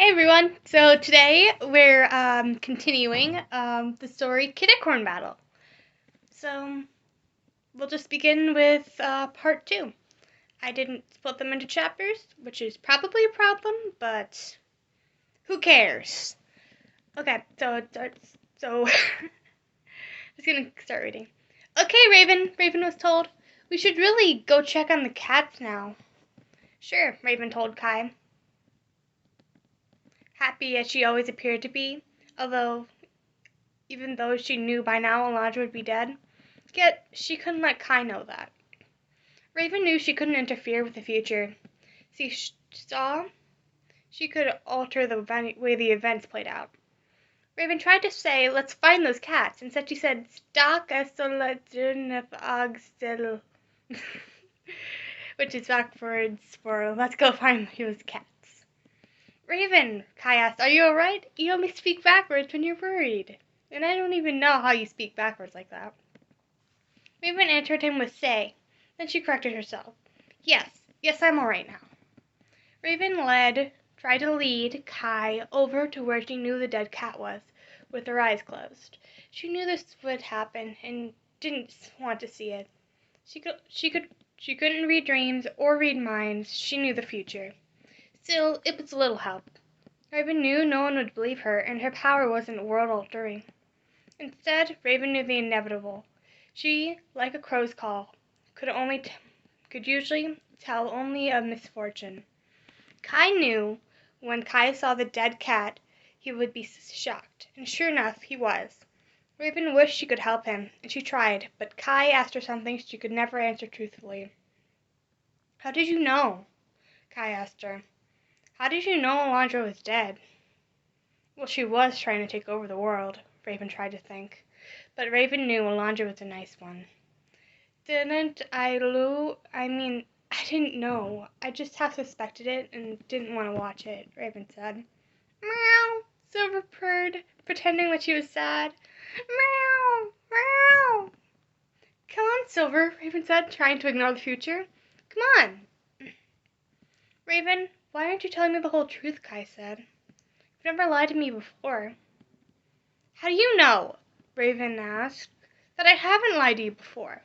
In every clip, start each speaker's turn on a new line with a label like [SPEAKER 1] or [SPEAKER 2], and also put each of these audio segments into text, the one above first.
[SPEAKER 1] Hey everyone! So today we're continuing the story Kitticorn Battle. So we'll just begin with part 2. I didn't split them into chapters, which is probably a problem, but who cares? Okay, so it starts. So I'm just gonna start reading. Okay, Raven, Raven was told. We should really go check on the cats now. Sure, Raven told Kai, happy as she always appeared to be, although even though she knew by now Alondra would be dead. Yet she couldn't let Kai know that. Raven knew she couldn't interfere with the future. She saw she could alter the way the events played out. Raven tried to say, let's find those cats. Instead she said, Stak still, which is backwards for, let's go find those cats. Raven, Kai asked, are you alright? You only speak backwards when you're worried. And I don't even know how you speak backwards like that. Raven answered him with say. Then she corrected herself. Yes, I'm alright now. Raven tried to lead Kai over to where she knew the dead cat was, with her eyes closed. She knew this would happen and didn't want to see it. She couldn't read dreams or read minds. She knew the future. Still, it was a little help. Raven knew no one would believe her, and her power wasn't world-altering. Instead, Raven knew the inevitable. She, like a crow's call, could usually tell only of misfortune. Kai knew when Kai saw the dead cat, he would be shocked, and sure enough, he was. Raven wished she could help him, and she tried, but Kai asked her something she could never answer truthfully. How did you know? Kai asked her. How did you know Alondra was dead? Well, she was trying to take over the world, Raven tried to think. But Raven knew Alondra was a nice one. I didn't know. I just half suspected it and didn't want to watch it, Raven said. Meow, Silver purred, pretending that she was sad. Meow, meow. Come on, Silver, Raven said, trying to ignore the future. Come on. Raven, why aren't you telling me the whole truth, Kai said. You've never lied to me before. How do you know, Raven asked, that I haven't lied to you before?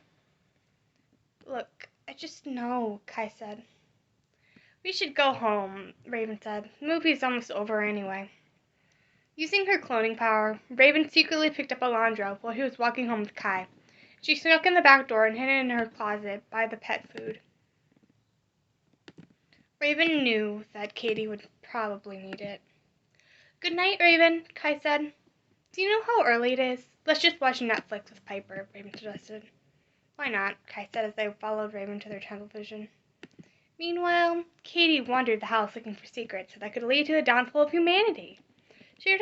[SPEAKER 1] Look, I just know, Kai said. We should go home, Raven said. The movie's almost over anyway. Using her cloning power, Raven secretly picked up Alondra while he was walking home with Kai. She snuck in the back door and hid in her closet by the pet food. Raven knew that Katie would probably need it. Good night, Raven, Kai said. Do you know how early it is? Let's just watch Netflix with Piper, Raven suggested. Why not? Kai said as they followed Raven to their television. Meanwhile, Katie wandered the house looking for secrets that could lead to the downfall of humanity. She had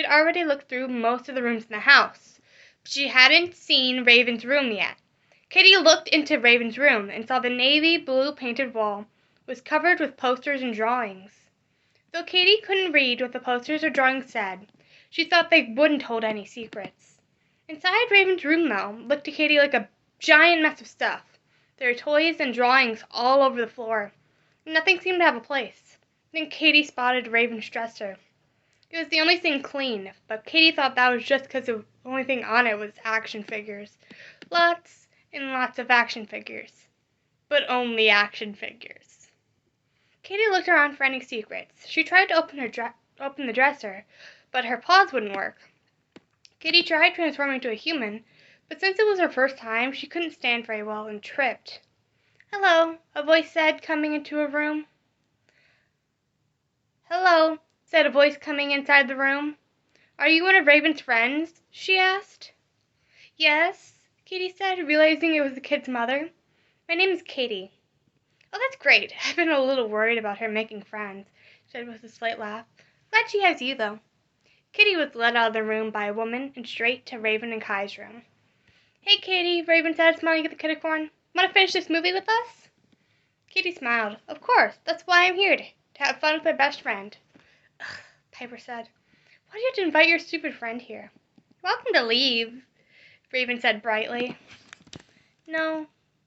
[SPEAKER 1] already looked through most of the rooms in the house, but she hadn't seen Raven's room yet. Katie looked into Raven's room and saw the navy blue painted wall was covered with posters and drawings. Though Katie couldn't read what the posters or drawings said, she thought they wouldn't hold any secrets. Inside Raven's room, though, looked to Katie like a giant mess of stuff. There were toys and drawings all over the floor. Nothing seemed to have a place. Then Katie spotted Raven's dresser. It was the only thing clean, but Katie thought that was just because the only thing on it was action figures. Lots and lots of action figures. But only action figures. Katie looked around for any secrets. She tried to open the dresser, but her paws wouldn't work. Katie tried transforming into a human, but since it was her first time, she couldn't stand very well and tripped. Hello, a voice said, coming into her room. Hello, said a voice coming inside the room. Are you one of Raven's friends? She asked. Yes, Katie said, realizing it was the kid's mother. My name is Katie. Oh, that's great. I've been a little worried about her making friends, she said with a slight laugh. Glad she has you, though. Katie was led out of the room by a woman and straight to Raven and Kai's room. Hey, Katie, Raven said, smiling at the Kitticorn. Want to finish this movie with us? Katie smiled. Of course, that's why I'm here, to have fun with my best friend. Ugh, Piper said. Why do you have to invite your stupid friend here? You're welcome to leave, Raven said brightly. No,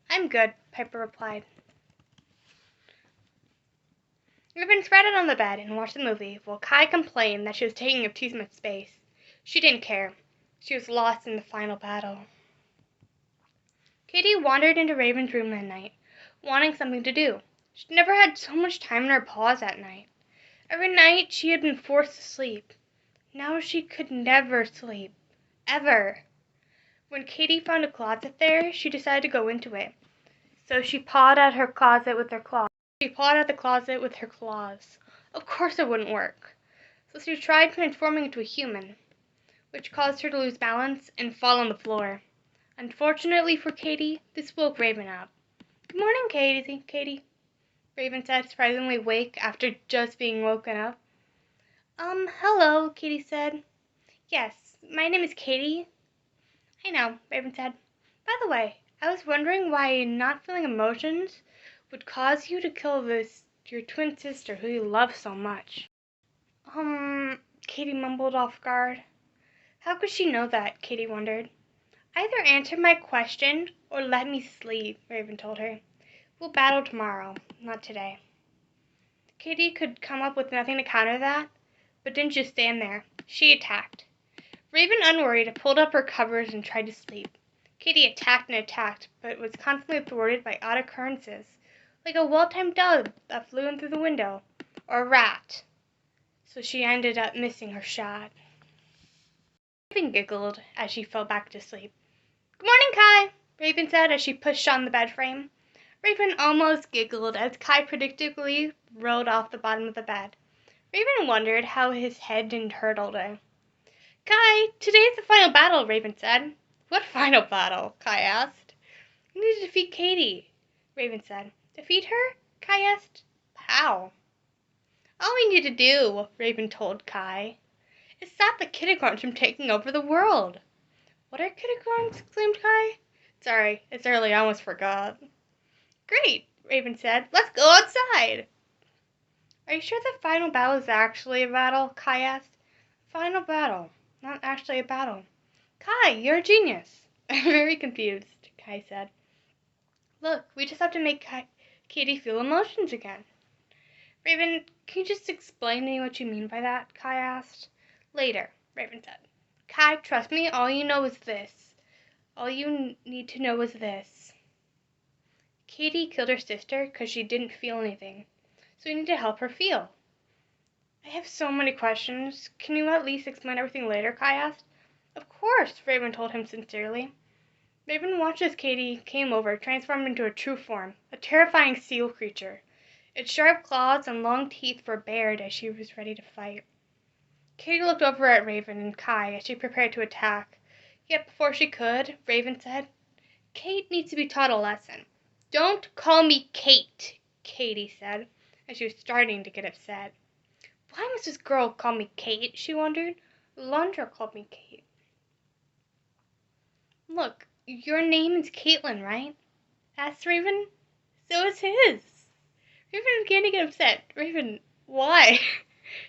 [SPEAKER 1] I'm good, Piper replied. Raven spread out on the bed and watched the movie, while Kai complained that she was taking up too much space. She didn't care. She was lost in the final battle. Katie wandered into Raven's room that night, wanting something to do. She'd never had so much time in her paws that night. Every night she had been forced to sleep. Now she could never sleep. Ever. When Katie found a closet there, she decided to go into it. So she pawed at her closet with her claws. She pawed at the closet with her claws. Of course it wouldn't work. So she tried transforming into a human, which caused her to lose balance and fall on the floor. Unfortunately for Katie, this woke Raven up. "Good morning, Katie," Raven said, surprisingly awake after just being woken up. Hello," Katie said. "Yes, my name is Katie." "I know," Raven said. "By the way, I was wondering why not feeling emotions would cause you to kill your twin sister who you love so much." Katie mumbled off guard. How could she know that, Katie wondered. "Either answer my question or let me sleep," Raven told her. "We'll battle tomorrow, not today." Katie could come up with nothing to counter that, but didn't just stand there. She attacked. Raven, unworried, pulled up her covers and tried to sleep. Katie attacked and attacked, but was constantly thwarted by odd occurrences, like a well-timed dove that flew in through the window, or a rat. So she ended up missing her shot. Raven giggled as she fell back to sleep. "Good morning, Kai," Raven said as she pushed on the bed frame. Raven almost giggled as Kai predictably rolled off the bottom of the bed. Raven wondered how his head didn't hurt all day. "Kai, today's the final battle," Raven said. "What final battle?" Kai asked. "You need to defeat Katie," Raven said. "Defeat her?" Kai asked. "How?" "All we need to do," Raven told Kai, "is stop the Kitticorns from taking over the world." "What are Kitticorns?" exclaimed Kai. "Sorry, it's early, I almost forgot." "Great," Raven said. "Let's go outside." "Are you sure the final battle is actually a battle?" Kai asked. "Final battle. Not actually a battle." "Kai, you're a genius." "I'm very confused," Kai said. "Look, we just have to make Katie feel emotions again." "Raven, can you just explain to me what you mean by that?" Kai asked. "Later," Raven said. "Kai, trust me, all you need to know is this. Katie killed her sister because she didn't feel anything. So we need to help her feel." "I have so many questions. Can you at least explain everything later?" Kai asked. "Of course," Raven told him sincerely. Raven watched as Katie came over, transformed into her true form, a terrifying seal creature. Its sharp claws and long teeth were bared as she was ready to fight. Katie looked over at Raven and Kai as she prepared to attack. Yet before she could, Raven said, "Kate needs to be taught a lesson." "Don't call me Kate," Katie said, as she was starting to get upset. "Why must this girl call me Kate?" she wondered. "Alondra called me Kate." "Look, your name is Caitlin, right?" asked Raven. "So is his." Raven began to get upset. "Raven, why?"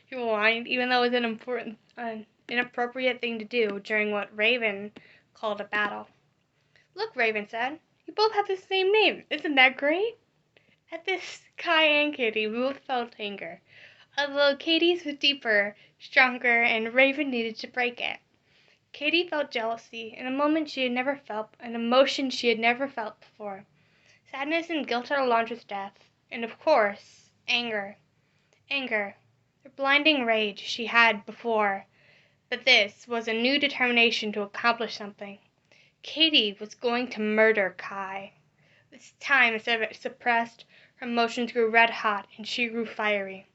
[SPEAKER 1] He whined, even though it was an inappropriate thing to do during what Raven called a battle. "Look," Raven said, "you both have the same name. Isn't that great?" At this, Kai and Katie both felt anger, although Katie's was deeper, stronger, and Raven needed to break it. Katie felt jealousy, an emotion she had never felt before. Sadness and guilt at Alondra's death, and of course, anger. Anger, the blinding rage she had before, but this was a new determination to accomplish something. Katie was going to murder Kai. This time, instead of suppressed, her emotions grew red hot, and she grew fiery.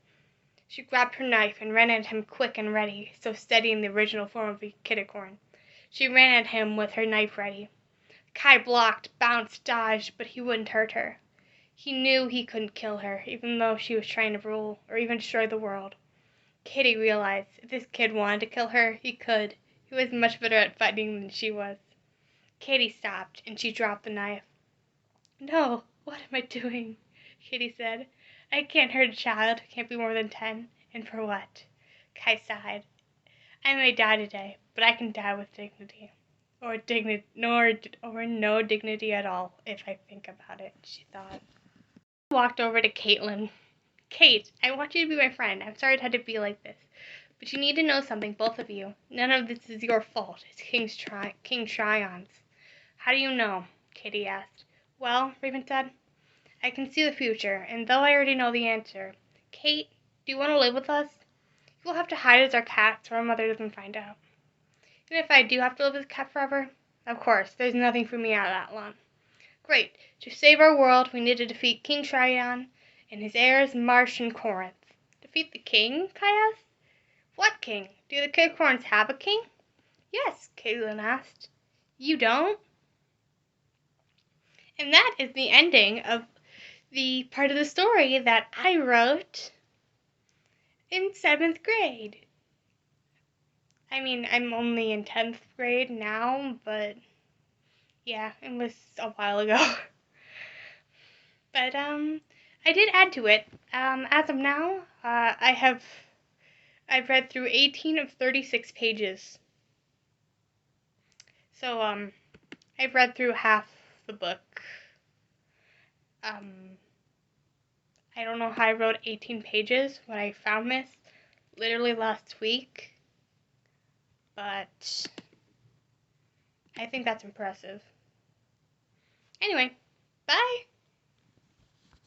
[SPEAKER 1] She grabbed her knife and ran at him quick and ready, so steady in the original form of a Kitticorn. She ran at him with her knife ready. Kai blocked, bounced, dodged, but he wouldn't hurt her. He knew he couldn't kill her, even though she was trying to rule, or even destroy the world. Katie realized if this kid wanted to kill her, he could. He was much better at fighting than she was. Katie stopped, and she dropped the knife. "No, what am I doing?" Katie said. "I can't hurt a child who can't be more than 10. And for what?" Kai sighed. "I may die today, but I can die with dignity. Or no dignity at all, if I think about it," she thought. She walked over to Caitlin. Kate, I want you to be my friend. I'm sorry it had to be like this. But you need to know something, both of you. None of this is your fault. It's King Trion's. How do you know? Kitty asked. Well, Raven said, I can see the future, and though I already know the answer. Kate, do you want to live with us? You'll have to hide as our cat so our mother doesn't find out. And if I do have to live as a cat forever? Of course, there's nothing for me out of that lot. Great. To save our world, we need to defeat King Tryon and his heirs, Marsh and Corinth. Defeat the king? Kai asked. What king? Do the Kitticorns have a king? Yes, Caitlin asked. You don't? And that is the ending of the part of the story that I wrote in 7th grade. I mean, I'm only in 10th grade now, but yeah, it was a while ago. But I did add to it. As of now, I've read through 18 of 36 pages. So I've read through half the book. I don't know how I wrote 18 pages when I found this literally last week, but I think that's impressive. Anyway, bye!